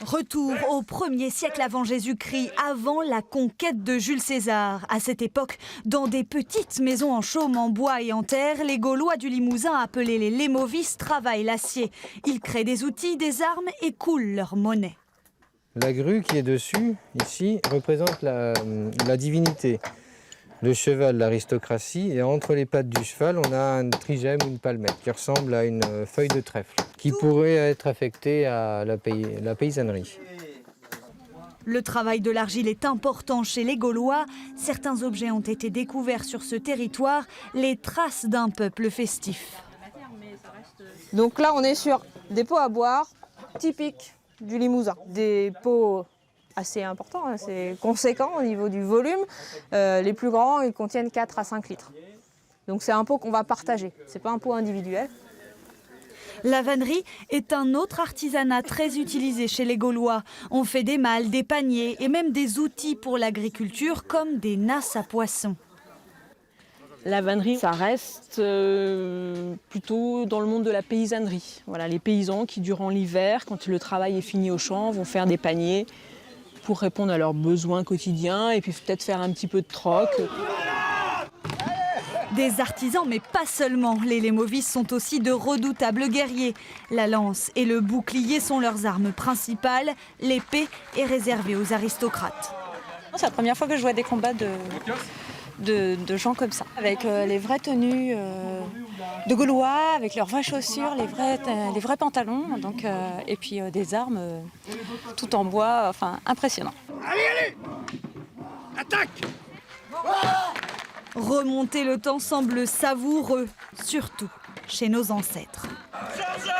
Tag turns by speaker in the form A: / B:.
A: Retour au 1er siècle avant Jésus-Christ, avant la conquête de Jules César. À cette époque, dans des petites maisons en chaume, en bois et en terre, les Gaulois du Limousin, appelés les lémovis, travaillent l'acier. Ils créent des outils, des armes et coulent leur monnaie.
B: La grue qui est dessus, ici, représente la divinité. Le cheval, l'aristocratie, et entre les pattes du cheval, on a un trigème ou une palmette qui ressemble à une feuille de trèfle, qui pourrait être affectée à la paysannerie.
A: Le travail de l'argile est important chez les Gaulois. Certains objets ont été découverts sur ce territoire, les traces d'un peuple festif.
C: Donc là, on est sur des pots à boire typiques du Limousin, des pots assez important, c'est conséquent au niveau du volume. Les plus grands, ils contiennent 4 à 5 litres. Donc c'est un pot qu'on va partager, c'est pas un pot individuel.
A: La vannerie est un autre artisanat très utilisé chez les Gaulois. On fait des malles, des paniers et même des outils pour l'agriculture comme des nasses à poissons.
D: La vannerie, ça reste plutôt dans le monde de la paysannerie. Voilà, les paysans qui, durant l'hiver, quand le travail est fini au champ, vont faire des paniers pour répondre à leurs besoins quotidiens et puis peut-être faire un petit peu de troc.
A: Des artisans, mais pas seulement. Les lémovis sont aussi de redoutables guerriers. La lance et le bouclier sont leurs armes principales. L'épée est réservée aux aristocrates.
E: C'est la première fois que je vois des combats de gens comme ça, avec les vraies tenues de Gaulois, avec leurs vraies chaussures, les vrais pantalons, donc, et puis des armes tout en bois, enfin impressionnant.
F: Allez, attaque!
A: Remonter le temps semble savoureux, surtout chez nos ancêtres.
F: Charge!